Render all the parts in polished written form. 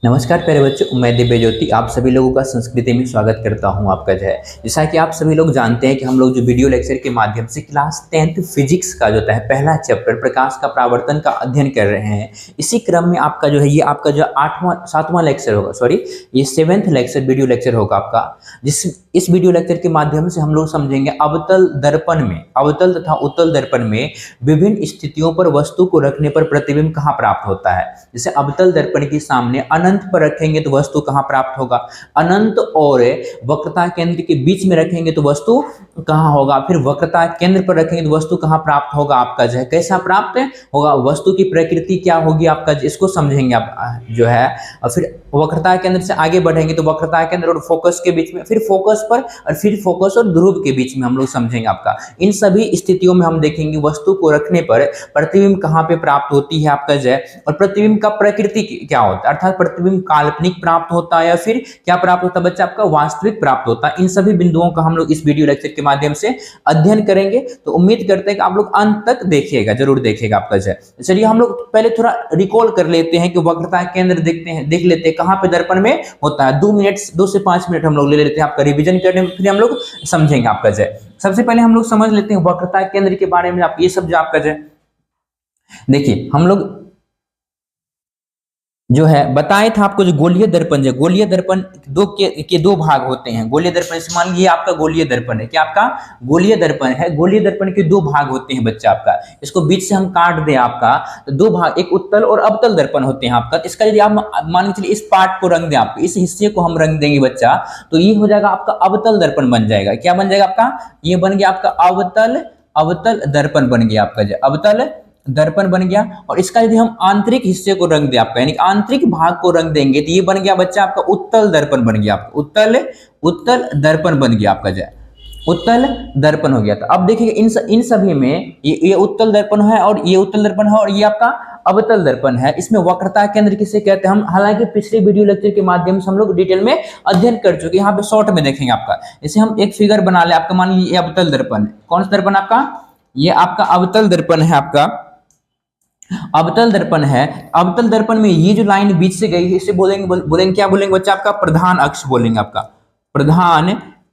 नमस्कार प्यारे बच्चों, मैं दिव्य ज्योति आप सभी लोगों का संस्कृति में स्वागत करता हूं। आपका जो है जैसा कि आप सभी लोग जानते हैं कि हम लोग जो वीडियो लेक्चर के माध्यम से क्लास 10th फिजिक्स का जो है पहला चैप्टर प्रकाश का परावर्तन का अध्ययन कर रहे हैं। इसी क्रम में आपका जो है ये आपका जो 7वां लेक्चर होगा, ये 7th लेक्चर वीडियो लेक्चर होगा आपका। इस वीडियो लेक्चर के माध्यम से हम लोग समझेंगे अवतल दर्पण में, अवतल तथा उत्तल दर्पण में विभिन्न स्थितियों पर वस्तु को रखने पर प्रतिबिंब कहाँ प्राप्त होता है। जैसे अवतल दर्पण के सामने अनंत पर रखेंगे तो वस्तु कहाँ प्राप्त होगा, अनंत और वक्रता केंद्र के बीच में रखेंगे तो वस्तु कहाँ होगा, फिर वक्रता केंद्र पर रखेंगे तो वस्तु कहाँ प्राप्त होगा, आपका जो है कैसा प्राप्त होगा, वस्तु की प्रकृति क्या होगी आपका, इसको समझेंगे आप जो है। और फिर वक्रता केंद्र से आगे बढ़ेंगे तो वक्रता केंद्र और फोकस के बीच में, फिर फोकस पर और फिर फोकस और ध्रुव के बीच में हम लोग समझेंगे आपका। इन सभी स्थितियों में हम देखेंगे वस्तु को रखने पर प्रतिबिंब कहाँ पे प्राप्त होती है आपका जो है, और प्रतिबिंब का प्रकृति क्या होता है, अर्थात प्रतिबिंब काल्पनिक प्राप्त होता है या फिर क्या प्राप्त होता है बच्चा, आपका वास्तविक प्राप्त होता है। इन सभी बिंदुओं का हम लोग इस वीडियो लेक्चर के माध्यम से अध्ययन करेंगे। तो उम्मीद करते हैं कि आप लोग अंत तक देखिएगा, जरूर देखिएगा आपका जो है। चलिए हम लोग पहले थोड़ा रिकॉल कर लेते हैं कि वक्रता केंद्र देख लेते हैं कहाँ पे दर्पण में होता है। 2 से 5 मिनट हम लोग ले लेते हैं आपका रिवीजन करने में, फिर हम लोग समझेंगे आपका जो है। सबसे पहले हम लोग समझ लेते हैं वक्रता केंद्र के बारे में। आप ये सब जो आपका जो है देखिए, हम लोग जो है बताए था आपको, जो गोलीय दर्पण, जो गोलीय दर्पण के दो भाग होते हैं। गोलीय दर्पण से मान लीजिए आपका गोलीय दर्पण है, क्या आपका गोलीय दर्पण है। गोलीय दर्पण के दो भाग होते हैं बच्चा आपका, इसको बीच से हम काट दें आपका तो दो भाग, एक उत्तल और अवतल दर्पण होते हैं आपका। इसका यदि आप मान के चलिए इस पार्ट को रंग दें, आपको इस हिस्से को हम रंग देंगे बच्चा, तो ये हो जाएगा आपका अवतल दर्पण बन जाएगा। क्या बन जाएगा आपका, ये बन गया आपका अवतल दर्पण बन गया आपका, जो अवतल दर्पण बन गया। और इसका यदि हम आंतरिक हिस्से को रंग दे आपका, यानी आंतरिक भाग को रंग देंगे तो ये बन गया बच्चा आपका उत्तल दर्पण बन गया, आपका उत्तल दर्पण बन गया आपका, जो उत्तल दर्पण हो गया। तो अब देखिए इन सभी में ये उत्तल दर्पण है और ये उत्तल दर्पण है और ये आपका अवतल दर्पण है। इसमें वक्रता केंद्र किसे कहते हैं, हम हालांकि पिछले वीडियो लेक्चर के माध्यम से हम लोग डिटेल में अध्ययन कर चुके हैं, यहाँ पे शॉर्ट में देखेंगे आपका। जैसे हम एक फिगर बना ले आपका, मान लीजिए ये अवतल दर्पण है। कौन सा दर्पण आपका, ये आपका अवतल दर्पण है, आपका अवतल दर्पण है। अवतल दर्पण में ये जो लाइन बीच से गई है इसे बोलेंगे क्या बोलेंगे बच्चा, आपका प्रधान अक्ष बोलेंगे, आपका प्रधान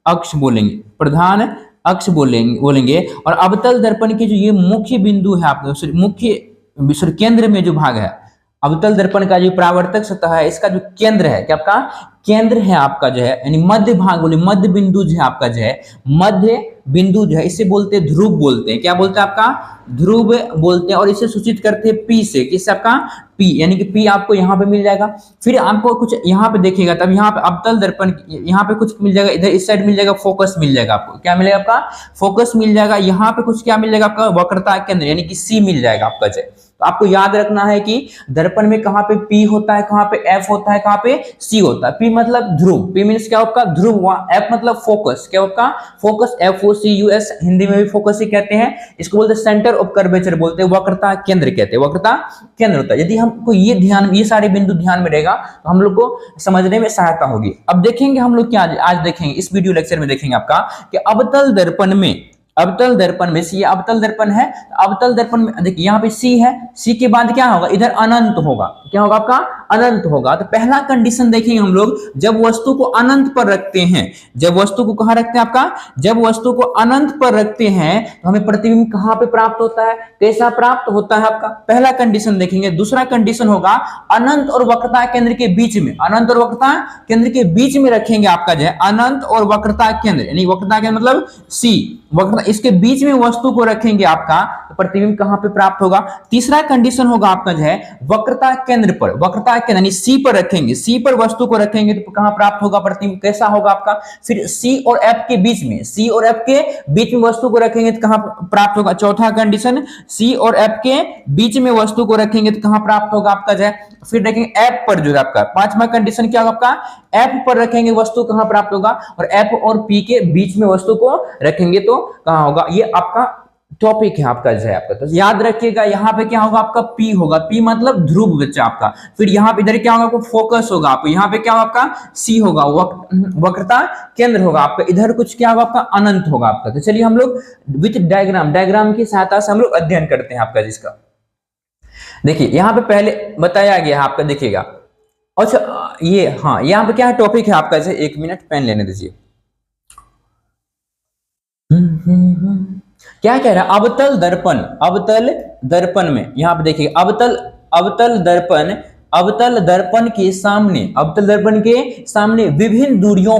अक्ष बोलेंगे, प्रधान अक्ष बोलेंगे। और अवतल दर्पण के जो ये मुख्य बिंदु है आपका, मुख्य केंद्र में जो भाग है अवतल दर्पण का, जो परावर्तक सतह है इसका जो केंद्र है, क्या आपका केंद्र है आपका जो है, यानी मध्य भाग बोले, मध्य बिंदु जो है आपका जो है, मध्य बिंदु जो है इसे बोलते हैं ध्रुव बोलते हैं। क्या बोलते हैं आपका, ध्रुव बोलते हैं। और इसे सूचित करते हैं पी से, किससे आपका पी, यानी कि पी आपको यहाँ पे मिल जाएगा। फिर आपको कुछ यहाँ पे देखिएगा, तब यहाँ पे अवतल दर्पण यहाँ पे कुछ मिल जाएगा, इधर इस साइड मिल जाएगा फोकस मिल जाएगा, आपको क्या मिलेगा आपका फोकस मिल जाएगा। यहाँ पे कुछ क्या मिल जाएगा आपका वक्रता केंद्र, यानी कि सी मिल जाएगा आपका जो। तो आपको याद रखना है कि दर्पण में कहाँ पे P होता है, कहाँ पे F होता है, कहाँ पे C होता है। P मतलब ध्रुव, P मीन्स क्या आपका ध्रुव, F मतलब फोकस, क्या आपका फोकस, FOCUS हिंदी में भी फोकस ही कहते हैं। इसको बोलते हैं सेंटर ऑफ कर्वेचर बोलते हैं, वक्रता केंद्र कहते हैं, वक्रता केंद्र होता है। यदि हमको ये सारे बिंदु ध्यान में रहेगा तो हम लोग को समझने में सहायता होगी। अब देखेंगे हम लोग क्या आज देखेंगे इस वीडियो लेक्चर में देखेंगे आपका कि अवतल दर्पण में, अवतल दर्पण में ये अवतल दर्पण है, अवतल दर्पण में देखिए यहाँ पे C है, C के बाद क्या होगा, इधर अनंत होगा, क्या होगा आपका अनंत होगा। तो पहला कंडीशन देखेंगे हम लोग, जब वस्तु को अनंत पर रखते हैं, जब वस्तु को कहाँ रखते हैं आपका, जब वस्तु को अनंत पर रखते हैं तो हमें प्रतिबिंब कहाँ पे प्राप्त होता है, कैसा प्राप्त होता है आपका, पहला कंडीशन देखेंगे। दूसरा कंडीशन होगा अनंत और वक्रता केंद्र के बीच में, अनंत और वक्रता केंद्र के बीच में रखेंगे आपका जो है, अनंत और वक्रता केंद्र, यानी वक्रता केंद्र मतलब C, वक्रता इसके बीच में वस्तु को रखेंगे आपका, तो प्रतिबिंब कहां पे प्राप्त होगा। तीसरा कंडीशन होगा आपका जो है वक्रता केंद्र पर, वक्रता केंद्र यानी C पर रखेंगे, C पर वस्तु को रखेंगे तो कहां प्राप्त होगा प्रतिबिंब, कैसा होगा आपका। फिर C और F के बीच में, C और F के बीच में वस्तु को रखेंगे तो कहां प्राप्त होगा। चौथा कंडीशन, C और F के बीच में वस्तु को रखेंगे तो कहां प्राप्त होगा आपका जो है। फिर देखेंगे F पर जो है आपका, पांचवा कंडीशन क्या होगा आपका, F पर रखेंगे वस्तु कहां प्राप्त होगा, और F और P के बीच में वस्तु को रखेंगे तो कहां होगा। ये आपका टॉपिक है आपका जो है आपका, तो याद रखिएगा यहाँ पे क्या होगा आपका P होगा, P मतलब ध्रुव बच्चा आपका। फिर यहाँ पे इधर क्या होगा आपको फोकस होगा, आपको यहाँ पे क्या होगा आपका C होगा, वक्रता केंद्र होगा आपका, इधर कुछ क्या होगा आपका अनंत होगा आपका। तो चलिए हम लोग विथ डायग्राम की सहायता से हम लोग अध्ययन करते हैं आपका जिसका। देखिए यहाँ पे पहले बताया गया है आपका, देखिएगा अच्छा ये हाँ, यहाँ पे क्या टॉपिक है आपका, जैसे 1 मिनट पेन लेने दीजिए। क्या कह रहा है, अवतल दर्पण, अवतल दर्पण में यहाँ पे देखिए अवतल, अवतल दर्पण, अवतल दर्पण के सामने, अवतल दर्पण के सामने विभिन्न दूरियों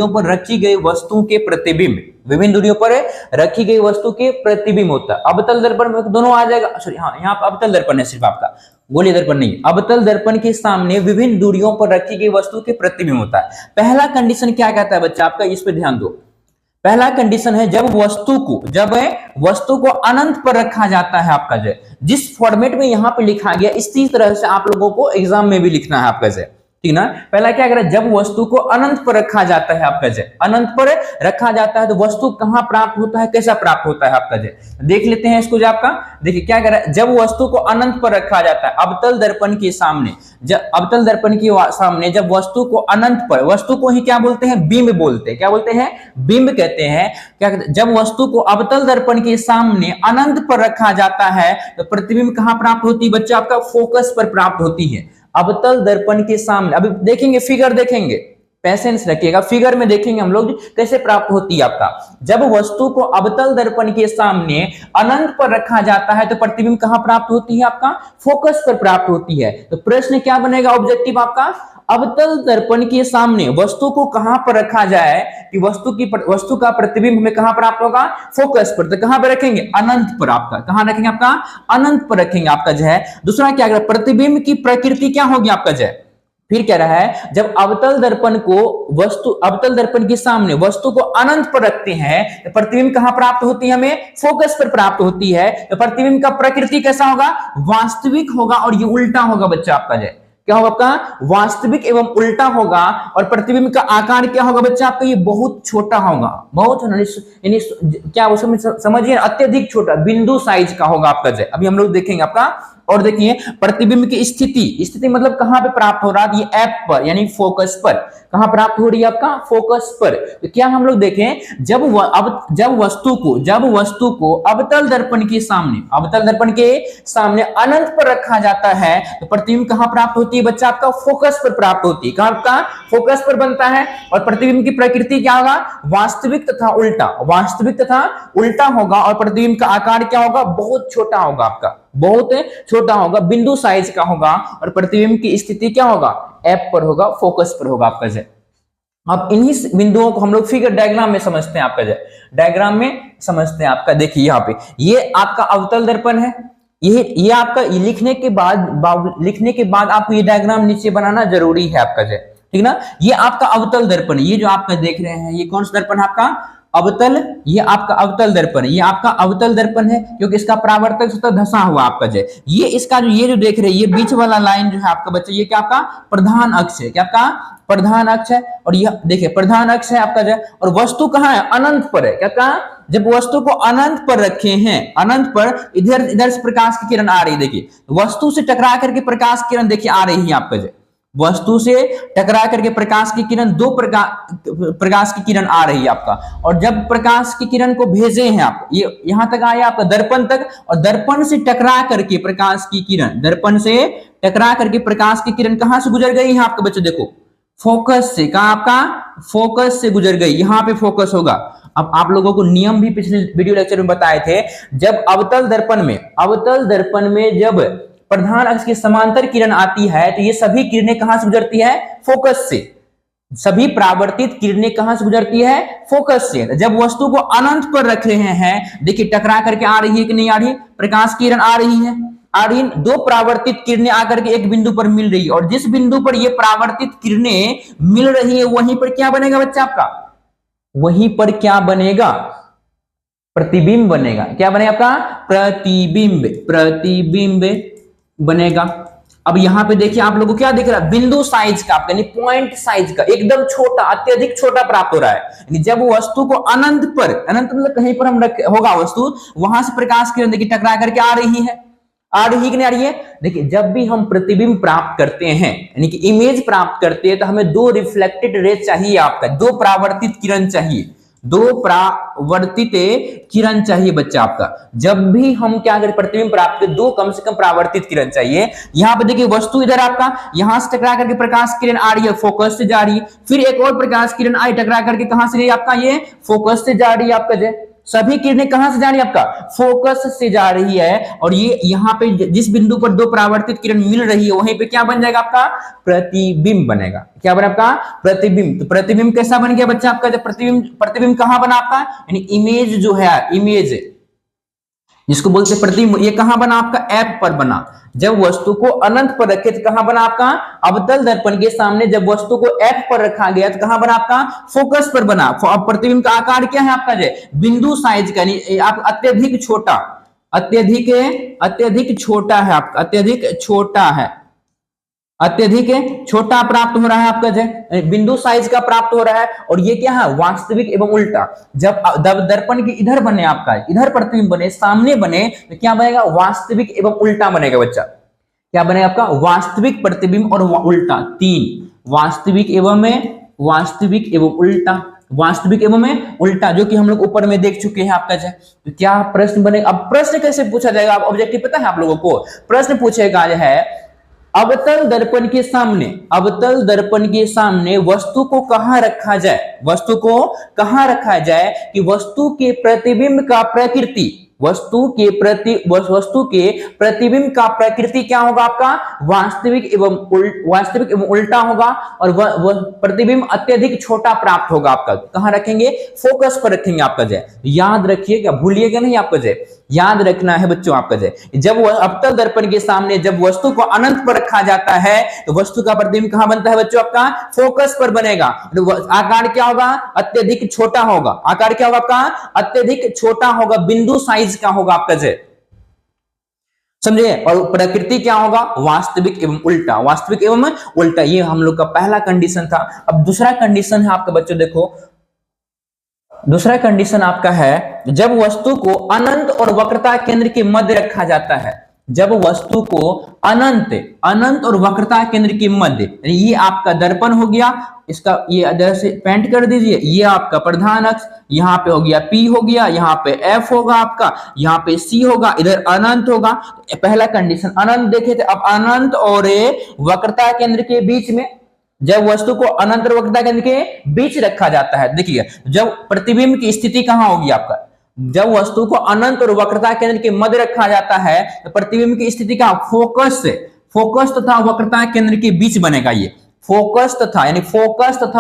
पर रखी गई वस्तु के प्रतिबिंब, विभिन्न दूरियों पर रखी गई वस्तु के प्रतिबिंब होता है। अवतल दर्पण में दोनों आ जाएगा, सॉरी हाँ, यहाँ पर अवतल दर्पण है सिर्फ आपका, गोलीय दर्पण नहीं। अवतल दर्पण के सामने विभिन्न दूरियों पर रखी गई वस्तु के प्रतिबिंब होता है। पहला कंडीशन क्या कहता है बच्चा आपका, इस पे ध्यान दो। पहला कंडीशन है जब वस्तु को अनंत पर रखा जाता है आपका, जो जिस फॉर्मेट में यहां पे लिखा गया इसी तरह से आप लोगों को एग्जाम में भी लिखना है आपका, जो ठीक ना। पहला क्या करें, जब वस्तु को अनंत पर रखा जाता है आपका, जो अनंत पर रखा जाता है तो वस्तु कहां प्राप्त होता है, कैसा प्राप्त होता है आपका, जो देख लेते हैं इसको। जो आपका देखिए क्या कह रहा है, जब वस्तु को अनंत पर रखा जाता है अवतल दर्पण के सामने, जब अवतल दर्पण के सामने जब वस्तु को अनंत पर, वस्तु को ही क्या बोलते हैं, बिंब बोलते हैं, क्या बोलते हैं, बिंब कहते हैं। क्या कहते हैं, जब वस्तु को अवतल दर्पण के सामने अनंत पर रखा जाता है तो प्रतिबिंब कहां प्राप्त होती है बच्चा, आपका फोकस पर प्राप्त होती है। अवतल दर्पण के सामने, अभी देखेंगे फिगर, देखेंगे पेशेंस रखिएगा, फिगर में देखेंगे हम लोग कैसे प्राप्त होती है आपका। जब वस्तु को अवतल दर्पण के सामने अनंत पर रखा जाता है तो प्रतिबिंब कहां प्राप्त होती है, आपका फोकस पर प्राप्त होती है। तो प्रश्न क्या बनेगा, ऑब्जेक्टिव आपका, अवतल दर्पण के सामने वस्तु को कहां पर रखा जाए कि वस्तु का प्रतिबिंब में कहां प्राप्त होगा, फोकस पर। तो कहां पर रखेंगे, अनंत पर, आपका कहां रखेंगे, आपका अनंत पर रखेंगे आपका, जो है। दूसरा क्या करें, प्रतिबिंब की प्रकृति क्या होगी आपका, जो है। फिर कह रहा है जब अवतल दर्पण को अवतल दर्पण के सामने वस्तु को अनंत पर रखते हैं तो प्रतिबिंब कहां प्राप्त होती है, हमें फोकस पर प्राप्त होती है। तो प्रतिबिंब का प्रकृति कैसा होगा, वास्तविक होगा, और ये उल्टा होगा बच्चा आपका, जो क्या होगा आपका, वास्तविक एवं उल्टा होगा। और प्रतिबिंब का आकार क्या होगा बच्चा आपका, ये बहुत छोटा होगा, बहुत यानी क्या उसमें समझिए, अत्यधिक छोटा, बिंदु साइज का होगा आपका, जो अभी हम लोग देखेंगे आपका। और देखिए प्रतिबिंब की स्थिति मतलब कहां पे प्राप्त हो रहा है, ये ऐप पर यानी फोकस पर, कहां प्राप्त हो रही है आपका, फोकस पर। तो क्या हम लोग देखें, जब वस्तु को अवतल दर्पण के सामने अनंत पर रखा जाता है तो प्रतिबिंब कहां प्राप्त होती है बच्चा, आपका फोकस पर प्राप्त होती है। कहां, आपका फोकस पर बनता है। और प्रतिबिंब की प्रकृति क्या होगा, वास्तविक तथा उल्टा, वास्तविक तथा उल्टा होगा। और प्रतिबिंब का आकार क्या होगा, बहुत छोटा होगा आपका, बहुत छोटा होगा, बिंदु साइज का होगा। और प्रतिबिंब की स्थिति क्या होगा, ऐप पर होगा, फोकस पर होगा आपका, जो। अब इन्हीं बिंदुओं को हम लोग फिगर डायग्राम में समझते हैं आपका, जो डायग्राम में समझते हैं आपका। देखिए यहाँ पे ये आपका अवतल दर्पण है, ये आपका लिखने के बाद आपको ये डायग्राम नीचे बनाना जरूरी है आपका, जो ठीक ना। ये आपका अवतल दर्पण, ये जो आपका देख रहे हैं, ये कौन सा दर्पण है आपका, अवतल, ये आपका अवतल दर्पण है, ये आपका अवतल दर्पण है क्योंकि इसका परावर्तक सतह धंसा हुआ आपका, जो ये इसका ये जो देख रहे हैं, ये बीच वाला लाइन जो है आपका बच्चा, ये क्या आपका प्रधान अक्ष है, क्या आपका प्रधान अक्ष है। और यह देखिए प्रधान अक्ष है आपका, जो और वस्तु कहाँ है, अनंत पर है। क्या कहा, जब वस्तु को अनंत पर रखे हैं, अनंत पर, इधर से प्रकाश की किरण आ रही है, देखिए वस्तु से टकरा करके प्रकाश की किरण देखिए आ रही है आपका, जो वस्तु से टकरा करके प्रकाश की किरण, दो प्रकाश की किरण आ रही है आपका। और जब प्रकाश की किरण को भेजे हैं आप, ये यहां तक आया आपका दर्पण तक, और दर्पण से टकरा करके प्रकाश की किरण, दर्पण से टकरा करके प्रकाश की किरण कहां से गुजर गई है आपके बच्चे, देखो फोकस से, कहा आपका फोकस से गुजर गई, यहां पे फोकस होगा। अब आप लोगों को नियम भी पिछले वीडियो लेक्चर में बताए थे, जब अवतल दर्पण में जब प्रधान अक्ष के समांतर किरण आती है तो ये सभी किरणें कहां से गुजरती है, फोकस से। सभी परावर्तित किरणें कहां से गुजरती है, फोकस से। जब वस्तु को अनंत पर रख रहे हैं, देखिए टकरा करके आ रही है कि नहीं आ रही, प्रकाश की किरण आ रही है, दो परावर्तित किरणें आकर के एक बिंदु पर मिल रही है। और जिस बिंदु पर ये परावर्तित किरणें मिल रही है वहीं पर क्या बनेगा बच्चा आपका, वहीं पर क्या बनेगा, प्रतिबिंब बनेगा। क्या बनेगा आपका, प्रतिबिंब बनेगा। अब यहां पे देखिए आप लोगों को क्या दिख रहा है, बिंदु साइज का, यानी पॉइंट साइज का, एकदम छोटा, अत्यधिक छोटा प्राप्त हो रहा है। यानी जब वस्तु को अनंत पर, अनंत मतलब कहीं पर हम होगा वस्तु, वहां से प्रकाश किरण देखिए टकरा करके आ रही है कि नहीं आ रही है। देखिए जब भी हम प्रतिबिंब प्राप्त करते हैं, यानी कि इमेज प्राप्त करते हैं, तो हमें दो रिफ्लेक्टेड रे चाहिए आपका, दो परावर्तित किरण चाहिए। दो परावर्तित किरण चाहिए बच्चा आपका। जब भी हम क्या करें, प्रतिबिंब प्राप्त करें, दो कम से कम परावर्तित किरण चाहिए। यहाँ पे देखिए वस्तु इधर आपका यहां से टकरा करके प्रकाश किरण आ रही है, फोकस से जा रही है, फिर एक और प्रकाश किरण आई टकरा करके कहां से आपका ये फोकस से जा रही है आपका जो सभी किरणें कहां से जा रही है आपका फोकस से जा रही है। और ये यहाँ पे जिस बिंदु पर दो परावर्तित किरण मिल रही है वहीं पे क्या बन जाएगा आपका प्रतिबिंब बनेगा। क्या बना आपका प्रतिबिंब। तो प्रतिबिंब कैसा बन गया बच्चा आपका, जब प्रतिबिंब कहां बना आपका, यानी इमेज जो है, इमेज जिसको बोलते हैं प्रतिबिंब, ये कहां बना आपका एफ पर बना। जब वस्तु को अनंत पर रखे तो कहां बना आपका अवतल दर्पण के सामने। जब वस्तु को एफ पर रखा गया तो कहां बना आपका फोकस पर बना। अब प्रतिबिंब का आकार क्या है आपका जो बिंदु साइज का, आप अत्यधिक छोटा, अत्यधिक छोटा है आपका, अत्यधिक छोटा प्राप्त हो रहा है आपका जो बिंदु साइज का प्राप्त हो रहा है। और ये क्या है वास्तविक एवं उल्टा। जब दर्पण के इधर बने आपका, इधर प्रतिबिंब बने, सामने बने, तो क्या बनेगा वास्तविक एवं उल्टा बनेगा बच्चा। क्या बनेगा आपका वास्तविक प्रतिबिंब और उल्टा, तीन वास्तविक एवं उल्टा, वास्तविक एवं उल्टा, जो कि हम लोग ऊपर में देख चुके हैं आपका जो। तो क्या प्रश्न बनेगा। अब प्रश्न कैसे पूछा जाएगा, अब ऑब्जेक्टिव पता है आप लोगों को। प्रश्न पूछेगा जो है अवतल दर्पण के सामने वस्तु को कहां रखा जाए, वस्तु को कहां रखा जाए कि वस्तु के प्रतिबिंब का प्रकृति, वस्तु के प्रतिबिंब का प्रकृति क्या होगा आपका वास्तविक एवं उल्टा होगा। और वह प्रतिबिंब अत्यधिक छोटा प्राप्त होगा आपका। कहां रखेंगे फोकस पर रखेंगे आपका जय। याद रखिएगा, भूलिएगा नहीं आपका जय, याद रखना है बच्चों आपका जय। जब वह अवतल दर्पण के सामने जब वस्तु को अनंत पर रखा जाता है तो वस्तु का प्रतिबिंब कहां बनता है बच्चों आपका फोकस पर बनेगा। आकार क्या होगा अत्यधिक छोटा होगा, आकार क्या होगा आपका अत्यधिक छोटा होगा, बिंदु साइज का होगा आपका जय, समझे। और प्रकृति क्या होगा वास्तविक एवं उल्टा, वास्तविक एवं उल्टा। ये हम लोग का पहला कंडीशन था। अब दूसरा कंडीशन है आपका बच्चों, देखो दूसरा कंडीशन आपका है जब वस्तु को अनंत और वक्रता केंद्र के मध्य रखा जाता है। जब वस्तु को अनंत और वक्रता केंद्र के मध्य, ये आपका दर्पण हो गया, इसका ये इधर से पेंट कर दीजिए, ये आपका प्रधान अक्ष, यहाँ पे हो गया P हो गया, यहाँ पे F होगा आपका, यहाँ पे C होगा, इधर अनंत होगा। पहला कंडीशन अनंत देखे थे। अब अनंत और वक्रता केंद्र के बीच में, जब वस्तु को अनंत और वक्रता केंद्र के बीच रखा जाता है, देखिए जब प्रतिबिंब की स्थिति कहां होगी आपका, जब वस्तु को अनंत और वक्रता केंद्र के मध्य रखा जाता है तो प्रतिबिंब की स्थिति का फोकस तथा वक्रता केंद्र के बीच बनेगा। ये फोकस तथा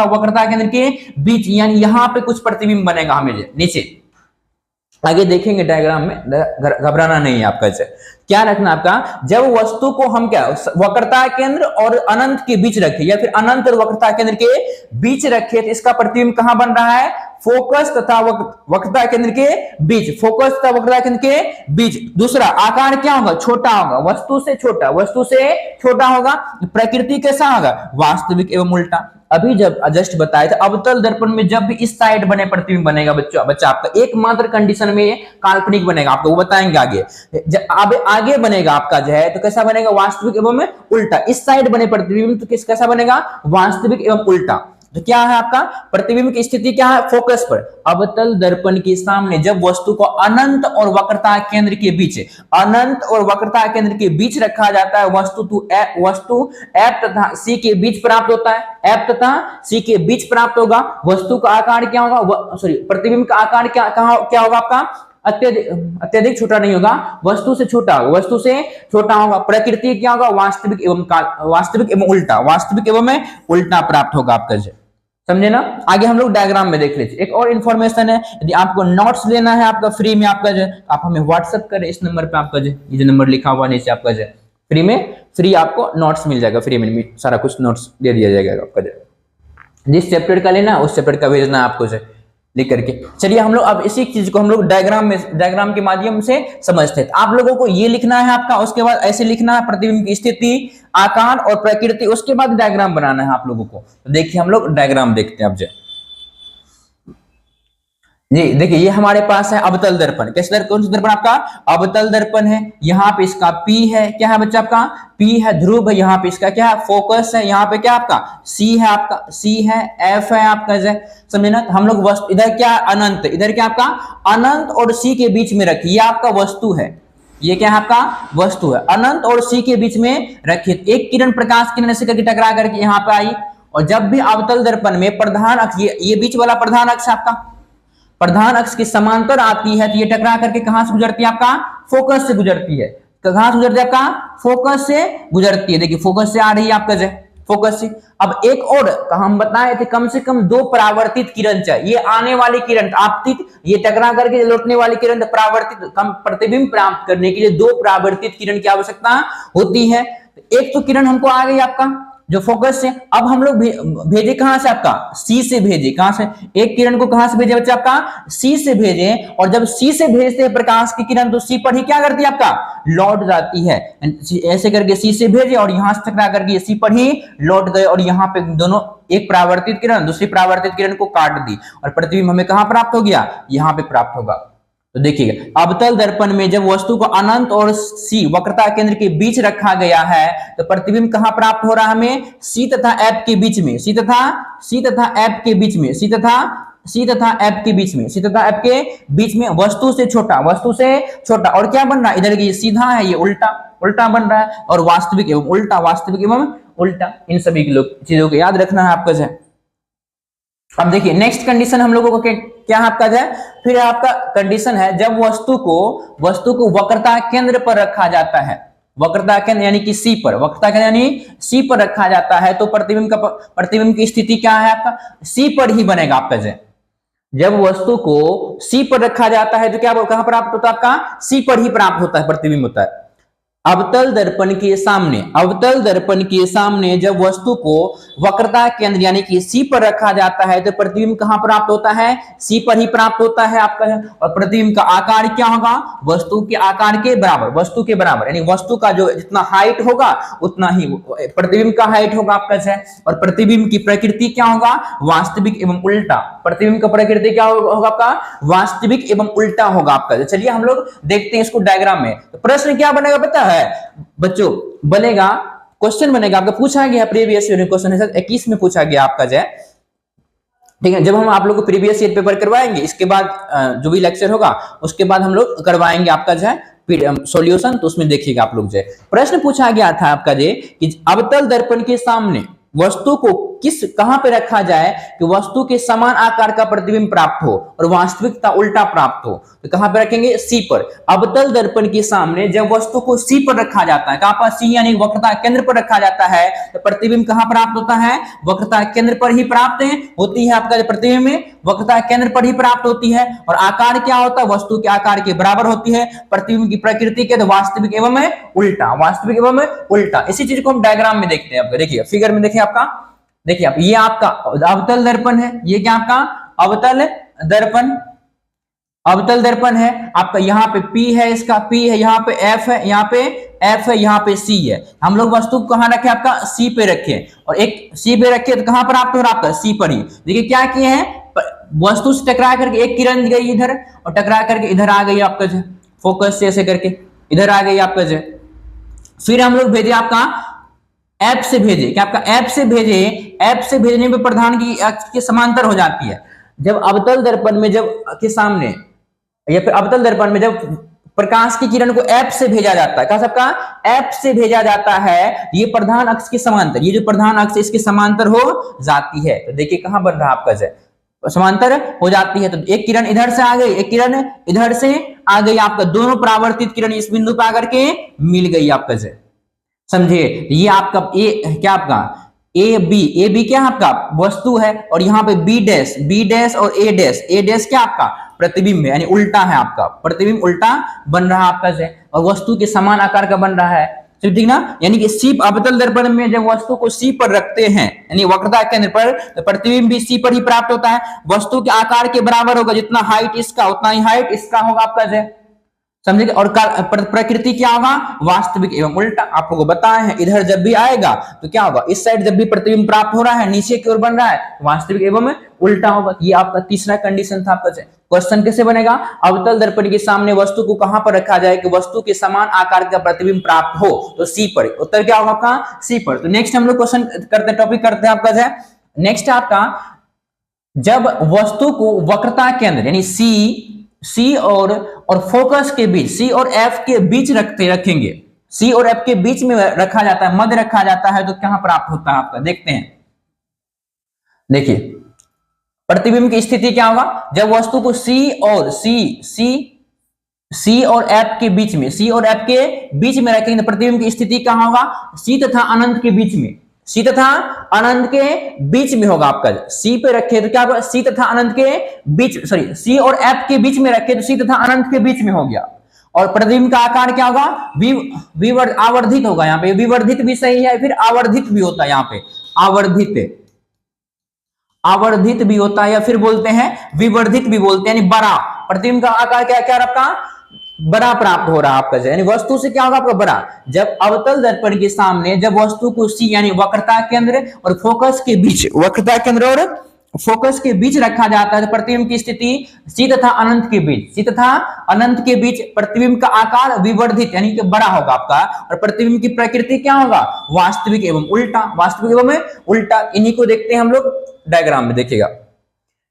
वक्रता केंद्र के बीच, यानी यहां पे कुछ प्रतिबिंब बनेगा हमें नीचे, आगे देखेंगे डायग्राम में, घबराना नहीं है आपका। क्या रखना आपका, जब वस्तु को हम क्या वक्रता केंद्र और अनंत के बीच रखे या फिर अनंत और वक्रता केंद्र के बीच रखे तो इसका प्रतिबिंब कहां बन रहा है फोकस तथा वक्रता केंद्र के बीच, फोकस तथा वक्रता केंद्र के बीच। दूसरा आकार क्या होगा छोटा होगा, वस्तु से छोटा होगा। प्रकृति कैसा होगा वास्तविक एवं उल्टा। अभी जब जस्ट बताया था अवतल दर्पण में जब भी इस साइड बने प्रतिबिंब बनेगा बच्चा आपका एकमात्र कंडीशन में काल्पनिक बनेगा, आपको वो बताएंगे आगे। जब आगे बनेगा आपका जो है तो कैसा बनेगा वास्तविक एवं उल्टा। इस साइड बने प्रतिबिंब तो कैसा बनेगा वास्तविक एवं उल्टा। तो क्या है आपका प्रतिबिंब की स्थिति क्या है फोकस पर। अवतल दर्पण के सामने जब वस्तु को अनंत और वक्रता केंद्र के बीच रखा जाता है, वस्तु F तथा C के बीच प्राप्त होता है, F तथा C के बीच प्राप्त होगा। वस्तु का आकार क्या होगा, प्रतिबिंब का आकार क्या होगा आपका अत्यधिक छोटा नहीं होगा, वस्तु से छोटा होगा। प्रकृति क्या होगा वास्तविक एवं उल्टा प्राप्त होगा आपका, समझे ना। आगे हम लोग डायग्राम में देख लीजिए। एक और इन्फॉर्मेशन है, यदि आपको नोट्स लेना है आपका फ्री में आपका आप हमें व्हाट्सएप करें इस नंबर पे, आपका ये जो नंबर लिखा हुआ नीचे आपका फ्री आपको नोट्स मिल जाएगा, फ्री में सारा कुछ नोट्स दे दिया जाएगा आपका। जिस चैप्टर का लेना उस चैप्टर का भेजना आपको लिख करके। चलिए हम लोग अब इसी चीज को हम लोग डायग्राम के माध्यम से समझते हैं। आप लोगों को ये लिखना है आपका, उसके बाद ऐसे लिखना है प्रतिबिंब की स्थिति आकार और प्रकृति, उसके बाद डायग्राम बनाना है आप लोगों को। तो देखिए हम लोग डायग्राम देखते हैं अब जी देखिए, ये हमारे पास है अवतल दर्पण। कैसे दर्पण? कौन सा दर्पण आपका? अवतल दर्पण है। यहाँ पे इसका P है, क्या है बच्चा आपका? P है, ध्रुव है। यहाँ पे इसका क्या है? फोकस है। यहाँ पे क्या आपका? C है, आपका C है, F है आपका, समझे ना? हम लोग वस्तु इधर क्या? अनंत, इधर क्या आपका? अनंत और C के बीच में रखिए, ये आपका वस्तु है। ये क्या है? आपका वस्तु है। अनंत और C के बीच में रखिए। एक किरण प्रकाश किरण से करके टकरा करके यहाँ पे आई, और जब भी अवतल दर्पण में प्रधान अक्ष, ये बीच वाला प्रधान अक्ष आपका प्रधान अक्ष के समांतर आती है, तो ये टकरा करके कहां से गुजरती है? आपका फोकस से गुजरती है। कहां से गुजरती है? आपका फोकस से गुजरती है। देखिए, फोकस से आ रही है आपका फोकस से। अब एक और हम बताए थे, कम से कम 2 परावर्तित किरण चाहिए। ये आने वाली किरण आपतित, ये टकरा करके लौटने वाली किरण परावर्तित, कम प्रतिबिंब प्राप्त करने के लिए 2 परावर्तित किरण की आवश्यकता होती है। एक तो किरण हमको आ गई आपका जो फोकस से। अब हम लोग भेजे कहां से? आपका सी से भेजे। कहां से? एक किरण को कहां से भेजे बच्चा? आपका सी से भेजे। और जब सी से भेजते हैं प्रकाश की किरण, तो सी पर ही क्या करती है? आपका लौट जाती है। ऐसे करके सी से भेजे और यहां से टकरा करके सी पर ही लौट गए, और यहाँ पे दोनों, एक परावर्तित किरण दूसरी परावर्तित किरण को काट दी, और प्रतिबिंब हमें कहां प्राप्त हो गया? यहाँ पे प्राप्त होगा। तो देखिएगा, अवतल दर्पण में जब वस्तु को अनंत और सी वक्रता केंद्र के बीच रखा गया है, तो प्रतिबिंब कहां प्राप्त हो रहा है? हमें सी तथा एफ के बीच में। सी तथा एफ के बीच में। सी तथा एफ के बीच में। सी तथा एफ के बीच में, वस्तु से छोटा, वस्तु से छोटा। और क्या बन रहा है? इधर ये सीधा है, ये उल्टा, उल्टा बन रहा है। और वास्तविक एवं उल्टा, वास्तविक एवं उल्टा, इन सभी चीजों को याद रखना है आपका। अब देखिए, नेक्स्ट कंडीशन हम लोगों को क्या है आपका? फिर आपका कंडीशन है, जब वस्तु को वक्रता केंद्र पर रखा जाता है। वक्रता केंद्र यानी कि सी पर, वक्रता केंद्र यानी सी पर रखा जाता है, तो प्रतिबिंब की स्थिति क्या है? आपका सी पर ही बनेगा आपका। जब वस्तु को सी पर रखा जाता है, तो क्या कहां प्राप्त होता है? आपका सी पर ही प्राप्त होता है, प्रतिबिंब होता है। अवतल दर्पण के सामने, अवतल दर्पण के सामने जब वस्तु को वक्रता केंद्र यानी कि सी पर रखा जाता है, तो प्रतिबिंब कहां प्राप्त होता है? सी पर ही प्राप्त होता है आपका। और प्रतिबिंब का आकार क्या होगा? वस्तु के आकार के बराबर, वस्तु के बराबर, यानी वस्तु का जो जितना हाइट होगा उतना ही प्रतिबिंब का हाइट होगा आपका। और प्रतिबिंब की प्रकृति क्या होगा? वास्तविक एवं उल्टा। प्रतिबिंब का प्रकृति क्या होगा आपका? वास्तविक एवं उल्टा होगा आपका। चलिए हम लोग देखते हैं इसको डायग्राम में। तो प्रश्न क्या बनेगा पता है बच्चों? बनेगा, क्वेश्चन बनेगा आपका, पूछा गया प्रीवियस ईयर क्वेश्चन है 21 में पूछा गया आपका। ठीक है, जब हम आप लोग को प्रीवियस ईयर पेपर करवाएंगे, इसके बाद जो भी लेक्चर होगा उसके बाद हम लोग करवाएंगे आपका सॉल्यूशन, तो उसमें देखिएगा आप लोग। प्रश्न पूछा गया था आपका कि अवतल दर्पण के सामने वस्तु को कहां पे रखा जाए कि वस्तु के समान आकार का प्रतिबिंब प्राप्त हो और वास्तविकता उल्टा प्राप्त हो? तो कहां पे रखेंगे? सी पर। अवतल दर्पण के सामने जब वस्तु को सी पर रखा जाता है, कहां पर? सी यानी वक्रता केंद्र पर रखा जाता है, तो प्रतिबिंब कहां प्राप्त होता है? वक्रता केंद्र पर ही प्राप्त होती है आपका प्रतिबिंब में, वक्रता केंद्र पर ही प्राप्त होती है। और आकार क्या होता है? वस्तु के आकार के बराबर होती है। प्रतिबिंब की प्रकृति के तो वास्तविक एवं उल्टा, वास्तविक एवं उल्टा। इसी चीज को हम डायग्राम में देखते हैं। आपका देखिए, फिगर में देखिए आपका, देखिए आप, ये आपका अवतल दर्पण है। ये क्या आपका? अवतल दर्पण, अवतल दर्पण है आपका। यहाँ पे P है, इसका P है, यहाँ पे F है, यहाँ पे F है, यहाँ पे C है। हम लोग वस्तु को कहां रखे? आपका C पे रखे, और एक C पे रखे तो कहां प्राप्त हो रहा है? आपका C पर ही। देखिए क्या किए हैं, वस्तु से टकरा करके एक किरण गई इधर, और टकरा करके इधर आ गई आपका फोकस से ऐसे करके इधर आ गई आपका। फिर हम लोग भेजे आपका एफ से भेजे, क्या आपका एफ से भेजे। एफ से भेजने में प्रधान की अक्ष के समांतर हो जाती है। जब अवतल दर्पण में जब के सामने या फिर अवतल दर्पण में जब प्रकाश की किरण को एफ से भेजा जाता है, कहा सबका एफ से भेजा जाता है, ये प्रधान अक्ष के समांतर, ये जो प्रधान अक्ष इसके समांतर हो जाती है। तो देखिए कहां बन रहा है आपका समांतर हो जाती है। तो एक किरण इधर से आ गई, एक किरण इधर से आ गई, आपका दोनों परावर्तित किरण इस बिंदु पर आकर के मिल गई आपका। समझे? ये आपका ए क्या आपका ए बी क्या आपका वस्तु है, और यहाँ पे बी डैश और ए डैश क्या आपका प्रतिबिंब है, यानी उल्टा है आपका, प्रतिबिंब उल्टा बन रहा है आपका और वस्तु के समान आकार का बन रहा है। ठीक ना? यानी कि सी अवतल दर्पण में जब वस्तु को सी पर रखते हैं यानी वक्रता केंद्र पर, तो प्रतिबिंब भी सी पर ही प्राप्त होता है। वस्तु के आकार के बराबर होगा, जितना हाइट इसका उतना ही हाइट इसका होगा आपका। समझे। और प्रकृति क्या होगा, वास्तविक एवं उल्टा। आप लोगों को बताए हैं, इधर जब भी आएगा तो क्या होगा, इस साइड जब भी प्रतिबिंब प्राप्त हो रहा है नीचे की ओर बन रहा है, वास्तविक एवं उल्टा होगा। ये आपका तीसरा कंडीशन था आपका। क्वेश्चन कैसे बनेगा, अवतल दर्पण के सामने वस्तु को कहां पर रखा जाए कि वस्तु के समान आकार का प्रतिबिंब प्राप्त हो, तो सी पर। उत्तर क्या होगा आपका, सी पर। तो नेक्स्ट हम लोग क्वेश्चन करते हैं, टॉपिक करते हैं आपका जो है नेक्स्ट आपका, जब वस्तु को वक्रता केंद्र यानी सी और फोकस के बीच, सी और एफ के बीच रखेंगे, सी और एफ के बीच में रखा जाता है, मध्य रखा जाता है, तो कहां प्राप्त होता है आपका, देखते हैं। देखिए प्रतिबिंब की स्थिति क्या होगा, जब वस्तु को सी और एफ के बीच में, सी और एफ के बीच में रखेंगे तो प्रतिबिंब की स्थिति कहां होगा, सी तथा अनंत के बीच में, सी तथा अनंत के बीच में होगा आपका। सी पे रखे तो क्या होगा, सी तथा अनंत के बीच, सॉरी सी और एफ के बीच में रखे तो सी तथा अनंत के बीच में हो गया। और प्रतिबिंब का आकार क्या होगा, आवर्धित होगा। यहाँ पे विवर्धित भी सही है, फिर आवर्धित भी होता है, यहाँ पे आवर्धित भी होता है, या फिर बोलते हैं विवर्धित भी बोलते हैं, यानी बड़ा। प्रतिबिंब का आकार क्या क्या आपका, बड़ा प्राप्त हो रहा है आपका, यानी वस्तु से क्या होगा आपका, बड़ा। जब अवतल दर्पण के सामने जब वस्तु को सी यानी वक्रता केंद्र और फोकस के बीच, वक्रता केंद्र और फोकस के बीच रखा जाता है तो प्रतिबिंब की स्थिति सी तथा अनंत के बीच, सी तथा अनंत के बीच प्रतिबिंब का आकार विवर्धित यानी कि बड़ा होगा आपका। और प्रतिबिंब की प्रकृति क्या होगा, वास्तविक एवं उल्टा, वास्तविक एवं उल्टा। इन्हीं को देखते हैं हम लोग डायग्राम में, देखिएगा।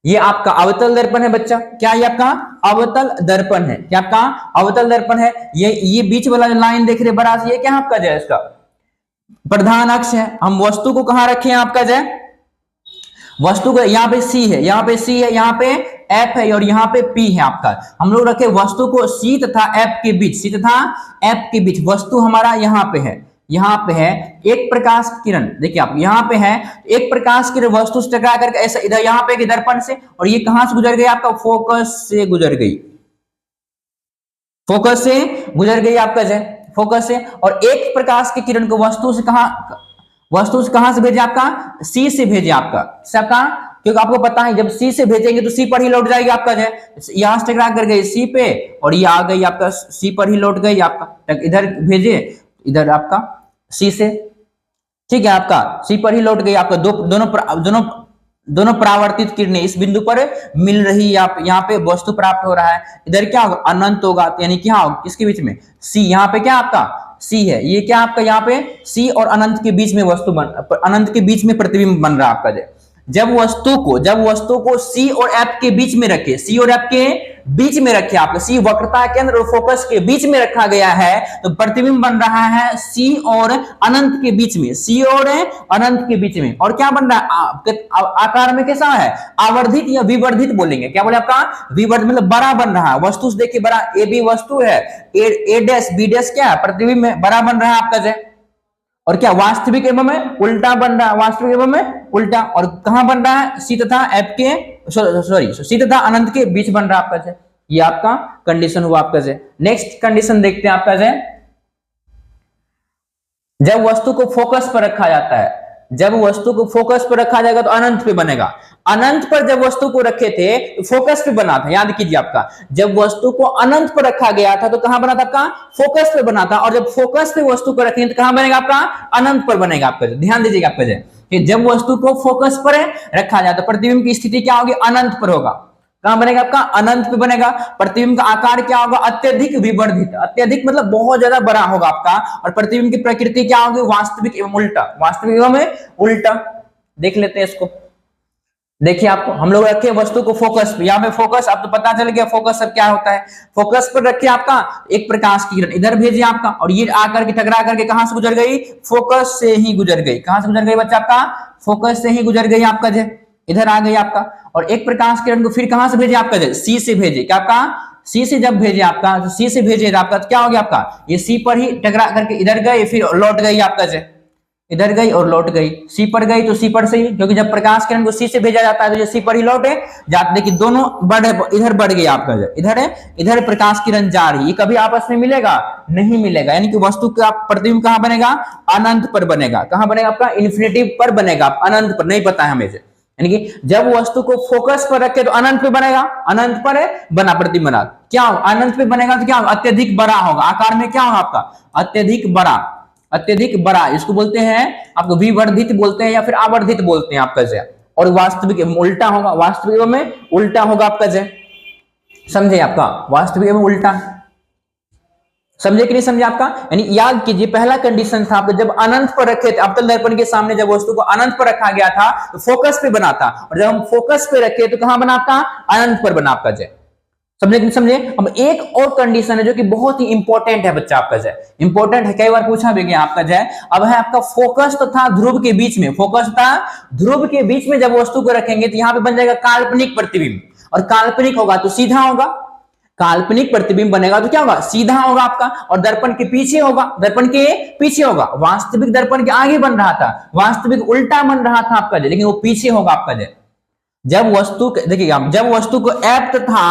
ये आपका अवतल दर्पण है बच्चा, क्या ये आपका अवतल दर्पण है, क्या आपका अवतल दर्पण है। ये बीच वाला लाइन देख रहे बड़ा, ये क्या आपका जो है इसका प्रधान अक्ष है। हम वस्तु को कहां रखे हैं आपका जो है, वस्तु को यहाँ पे सी है, यहाँ पे सी है, यहाँ पे एफ है और यहाँ पे पी है आपका। हम लोग रखे वस्तु को सी तथा एफ के बीच, सी तथा एफ के बीच। वस्तु हमारा यहाँ पे है, यहाँ पे है एक प्रकाश किरण, देखिए आप यहाँ पे है एक प्रकाश किरण वस्तु से टकरा करके ऐसा इधर यहाँ पे दर्पण से, और ये कहां से गुजर गई आपका, फोकस से गुजर गई, फोकस से गुजर गई आपका जो फोकस से। और एक प्रकाश की किरण को वस्तु से कहां से भेजे आपका, सी से भेजे आपका, सबका। क्योंकि आपको पता है जब सी से भेजेंगे तो सी पर ही लौट जाएगी आपका जो, यहां से टकरा कर गई सी पे और ये आ गई आपका सी पर ही लौट गई आपका। इधर भेजे, इधर आपका सी से, ठीक है, आपका सी पर ही लौट गई आपका। दोनों परावर्तित किरणें इस बिंदु पर मिल रही है, आप यहाँ पे वस्तु प्राप्त हो रहा है। इधर क्या होगा, अनंत होगा, यानी क्या होगा, किसके बीच में, सी। यहाँ पे क्या आपका सी है, ये क्या आपका यहाँ पे सी और अनंत के बीच में अनंत के बीच में प्रतिबिंब बन रहा है आपका। जब वस्तु को सी और एफ के बीच में रखे, सी और एफ के बीच में रखे आपका, सी वक्रता केंद्र और फोकस के बीच में रखा गया है तो प्रतिबिंब बन रहा है सी और अनंत के बीच में, सी और अनंत के बीच में। और क्या बन रहा है, आकार में कैसा है, आवर्धित या विवर्धित बोलेंगे, क्या बोले आपका, विवर्धित मतलब बड़ा बन रहा है। वस्तु से देखिए बड़ा, ए बी वस्तु है, ए डैश बी डैश क्या है, प्रतिबिंब में बड़ा बन रहा है आपका जो। और क्या वास्तविक एवं में उल्टा बन रहा है, वास्तविक एवं में उल्टा। और कहां बन रहा है, सी तथा एफ के, सॉरी सी तथा अनंत के बीच बन रहा है आपका जो। ये आपका कंडीशन हुआ आपका जो। नेक्स्ट कंडीशन देखते हैं आपका जो, जब वस्तु को फोकस पर रखा जाता है, जब वस्तु को फोकस पर रखा जाएगा तो अनंत पे बनेगा। अनंत पर जब वस्तु को रखे थे तो फोकस पे बना था, याद कीजिए आपका। जब वस्तु को अनंत पर रखा गया था तो कहां बना था आपका, फोकस पे बना था। और जब फोकस पे वस्तु को रखेंगे तो कहां बनेगा आपका, अनंत पर बनेगा आपका। ध्यान दीजिएगा आपका जो, जब वस्तु को फोकस पर रखा जाता है प्रतिबिंब की स्थिति क्या होगी, अनंत पर होगा। कहां बनेगा आपका, अनंत पे बनेगा। प्रतिबिंब का आकार क्या होगा, अत्यधिक विवर्धित, अत्यधिक मतलब बहुत ज्यादा बड़ा होगा आपका। और प्रतिबिंब की प्रकृति क्या होगी, वास्तविक एवं उल्टा, वास्तविक एवं उल्टा। देख लेते हैं इसको, देखिए आपको हम लोग रखे वस्तु को फोकस पे, यहाँ पे फोकस, अब तो पता चल गया फोकस अब क्या होता है। फोकस पर रखे आपका एक प्रकाश की किरण, इधर भेजे आपका, और ये आकर के टकरा करके कहां से गुजर गई, फोकस से ही गुजर गई। कहां से गुजर गई बच्चा आपका, फोकस से ही गुजर गई आपका जो, इधर आ गई आपका। और एक प्रकाश किरण को फिर कहां से भेजे आपका जो, सी से भेजे। क्या आपका, सी से जब भेजे आपका, तो सी से भेजे आपका तो क्या हो गया आपका, ये सी पर ही टकरा करके इधर गए, फिर लौट गई आपका जो, इधर गई और लौट गई। सी पर गई तो सी पर से ही, क्योंकि जब प्रकाश किरण को सी से भेजा जाता है तो ये सी पर ही लौटे जाते। देखिए दोनों इधर बढ़ गई आपका जो, इधर प्रकाश किरण जा रही, ये कभी आपस में मिलेगा, नहीं मिलेगा। यानी कि वस्तु का प्रतिबिंब कहां बनेगा, अनंत पर बनेगा। कहां बनेगा आपका, इन्फिनिटी पर बनेगा, अनंत पर नहीं, पता है हमें। यानी कि जब वस्तु को फोकस पर रखे तो अनंत पे बनेगा, अनंत पर बना प्रतिबिंब बना, क्या अनंत पे बनेगा तो क्या अत्यधिक बड़ा होगा, आकार में क्या होगा आपका अत्यधिक बड़ा, अत्यधिक बड़ा, इसको बोलते हैं आपको विवर्धित बोलते हैं या फिर आवर्धित बोलते हैं आपका जय। और वास्तविक उल्टा होगा, वास्तविक में उल्टा होगा आपका जय, समझे आपका वास्तविक में उल्टा, समझे कि नहीं समझे आपका। यानी याद कीजिए पहला कंडीशन था आपको जब अनंत पर रखे थे, अवतल दर्पण के सामने जब वस्तु को अनंत पर रखा गया था तो फोकस पे बना था, और जब हम फोकस पे रखे तो कहां बना आपका अनंत पर बना आपका जय, समझे कि नहीं समझे। अब एक और कंडीशन है जो कि बहुत ही इंपॉर्टेंट है बच्चा आपका जय, इंपॉर्टेंट है, कई बार पूछा भी गया आपका जय। अब है आपका फोकस तथा ध्रुव के बीच में, फोकस तथा ध्रुव के बीच में जब वस्तु को रखेंगे तो यहां पे बन जाएगा काल्पनिक प्रतिबिंब, और काल्पनिक होगा तो सीधा होगा, काल्पनिक प्रतिबिंब बनेगा तो क्या होगा सीधा होगा आपका, और दर्पण के पीछे होगा, दर्पण के पीछे होगा, वास्तविक दर्पण के आगे बन रहा था, वास्तविक उल्टा बन रहा था आपका जय, लेकिन वो पीछे होगा आपका जय। जब वस्तु देखिएगा, जब वस्तु को F तथा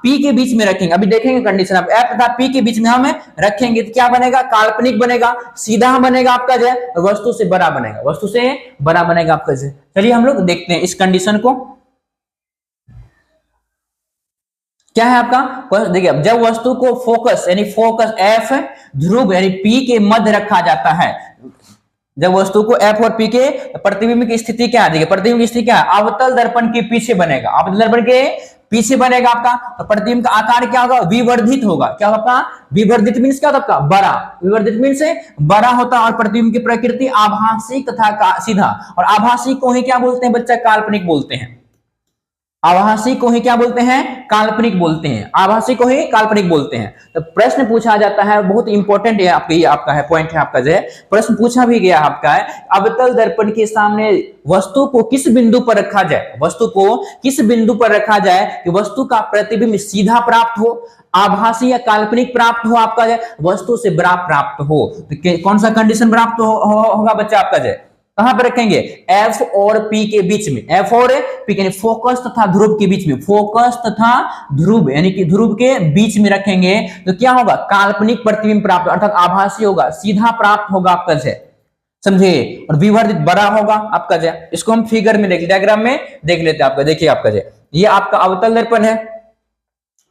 P के बीच में रखेंगे, अभी देखेंगे कंडीशन, अब F तथा P के बीच में हम रखेंगे तो क्या बनेगा काल्पनिक बनेगा, सीधा बनेगा आपका जय, वस्तु से बड़ा बनेगा, वस्तु से बड़ा बनेगा आपका जय। चलिए हम लोग देखते हैं इस कंडीशन को, क्या है आपका, देखिए जब वस्तु को फोकस यानी फोकस F ध्रुव यानी P के मध्य रखा जाता है, जब वस्तु को F और P के प्रतिबिंब की स्थिति क्या है, देखिए प्रतिबिंब की स्थिति क्या है, अवतल दर्पण के पीछे बनेगा, अवतल दर्पण के पीछे बनेगा आपका, और प्रतिबिंब का आकार क्या होगा विवर्धित होगा, क्या होगा आपका विवर्धित मीन्स क्या होता है आपका बड़ा, विवर्धित मीन्स बड़ा होता है, और प्रतिबिंब की प्रकृति आभासी तथा सीधा, और आभासी को ही क्या बोलते हैं बच्चा काल्पनिक बोलते हैं, आभासी को ही क्या बोलते हैं काल्पनिक बोलते हैं, आभासी को ही काल्पनिक बोलते हैं। तो प्रश्न पूछा जाता है, बहुत इंपॉर्टेंट है आपका, ये आपका है पॉइंट है आपका जो प्रश्न पूछा भी गया आपका है, अवतल दर्पण के सामने वस्तु को किस बिंदु पर रखा जाए, वस्तु को किस बिंदु पर रखा जाए कि वस्तु का प्रतिबिंब सीधा प्राप्त हो, आभासी या काल्पनिक प्राप्त हो आपका जय, वस्तु से बड़ा प्राप्त हो, तो कौन सा कंडीशन प्राप्त होगा बच्चा आपका जय, कहां पर रखेंगे F और P के बीच में, F और P यानी फोकस तथा ध्रुव के बीच में, फोकस तथा ध्रुव यानी कि ध्रुव के बीच में रखेंगे तो क्या होगा काल्पनिक प्रतिबिंब प्राप्त, अर्थात आभासी होगा, सीधा प्राप्त होगा आपका जय, समझे, और विवर्धित बड़ा होगा आपका जय। इसको हम फिगर में देख, डायग्राम में देख लेते हैं आपका, देखिए आपका जय ये आपका अवतल दर्पण है,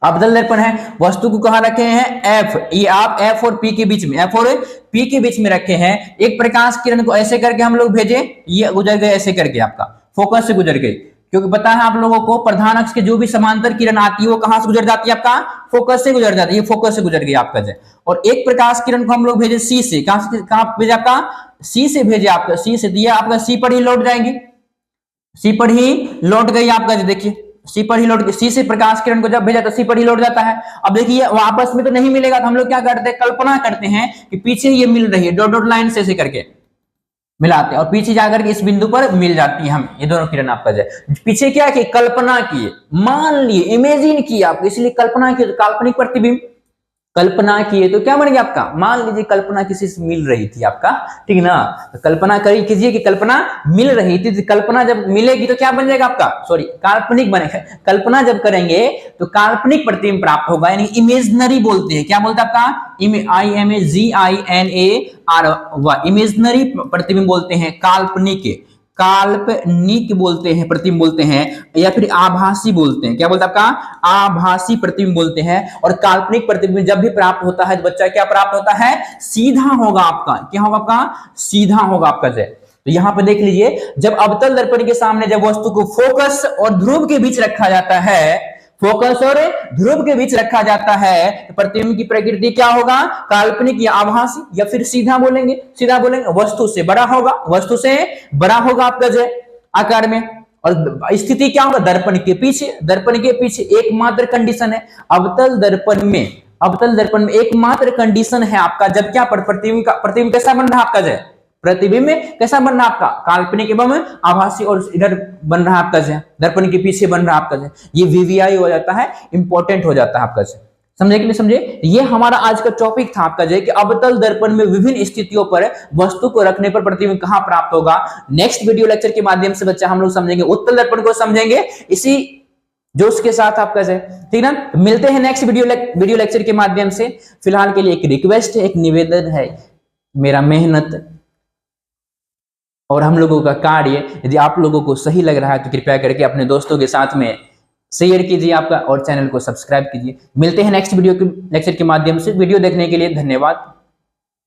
अवतल दर्पण है, वस्तु को कहां रखे हैं F, ये आप F और P के बीच में, F और P के बीच में रखे हैं, एक प्रकाश किरण को ऐसे करके हम लोग भेजे, ये गुजर गए ऐसे करके आपका फोकस से गुजर गई, क्योंकि पता है आप लोगों को प्रधान अक्ष के जो भी समांतर किरण आती है वो कहां से गुजर जाती है आपका फोकस से गुजर जाती है, ये फोकस से गुजर गई आपका जय। और एक प्रकाश किरण को हम लोग भेजे C से, कहां भेजे आपका C से भेजे आपका, C से दिया आपका C पर ही लौट जाएंगे, C पर ही लौट गई आपका, देखिए सी पर ही लौट, सी से प्रकाश किरण को जब भेजा तो सी पर ही लौट जाता है। अब देखिए वापस में तो नहीं मिलेगा, तो हम लोग क्या करते हैं कल्पना करते हैं कि पीछे ये मिल रही है, डॉट डॉट लाइन से ऐसे करके मिलाते हैं और पीछे जाकर के इस बिंदु पर मिल जाती है, हम ये दोनों किरण आपका जाए, पीछे क्या कि कल्पना किए, मान लिए, इमेजिन किए आपको, इसलिए कल्पना किए, काल्पनिक प्रतिबिंब कल्पना किए तो क्या बन गया आपका, मान लीजिए कल्पना किसी से मिल रही थी आपका, ठीक ना, तो कल्पना करी कीजिए कि कल्पना मिल रही थी, तो कल्पना जब मिलेगी तो क्या बन जाएगा आपका, सॉरी काल्पनिक बनेगा, कल्पना जब करेंगे तो काल्पनिक प्रतिबिंब प्राप्त होगा, यानी इमेजनरी बोलते हैं, क्या बोलते हैं आपका IMAGINAR, इमेजनरी प्रतिबिंब बोलते हैं, काल्पनिक, काल्पनिक बोलते हैं, प्रतिबिंब बोलते हैं, या फिर आभासी बोलते हैं, क्या बोलते हैं आपका आभासी प्रतिबिंब बोलते हैं। और काल्पनिक प्रतिबिंब जब भी प्राप्त होता है तो बच्चा क्या प्राप्त होता है, सीधा होगा आपका, क्या होगा आपका सीधा होगा आपका जय। तो यहां पे देख लीजिए, जब अवतल दर्पण के सामने जब वस्तु को फोकस और ध्रुव के बीच रखा जाता है, फोकस और ध्रुव के बीच रखा जाता है, तो प्रतिबिंब की प्रकृति क्या होगा, काल्पनिक या आभासी, या फिर सीधा बोलेंगे, सीधा बोलेंगे, वस्तु से बड़ा होगा, वस्तु से बड़ा होगा आपका जय आकार में। और स्थिति क्या होगा, दर्पण के पीछे, दर्पण के पीछे एकमात्र कंडीशन है अवतल दर्पण में, अवतल दर्पण में एकमात्र कंडीशन है आपका, जब क्या प्रतिबिंब कैसा बन रहा है आपका जय, प्रतिबिंब में कैसा बन रहा है आपका काल्पनिक एवं आभासी, और इधर बन रहा है आपका जय दर्पण के पीछे बन रहा है आपका जय, ये VVI हो जाता है, इंपॉर्टेंट हो जाता है आपका जय, समझे कि नहीं समझे। ये हमारा आज का टॉपिक था आपका जय कि अवतल दर्पण में विभिन्न स्थितियों पर वस्तु को रखने पर प्रतिबिंब कहां प्राप्त होगा। नेक्स्ट वीडियो लेक्चर के माध्यम से बच्चा हम लोग समझेंगे उत्तल दर्पण को, समझेंगे इसी जोश के साथ आपका जय, ठीक ना। मिलते हैं नेक्स्ट वीडियो लेक्चर के माध्यम से। फिलहाल के लिए एक रिक्वेस्ट है, एक निवेदन है, मेरा मेहनत और हम लोगों का कार्य यदि आप लोगों को सही लग रहा है तो कृपया करके अपने दोस्तों के साथ में शेयर कीजिए आपका, और चैनल को सब्सक्राइब कीजिए। मिलते हैं नेक्स्ट वीडियो के लेक्चर के माध्यम से। वीडियो देखने के लिए धन्यवाद।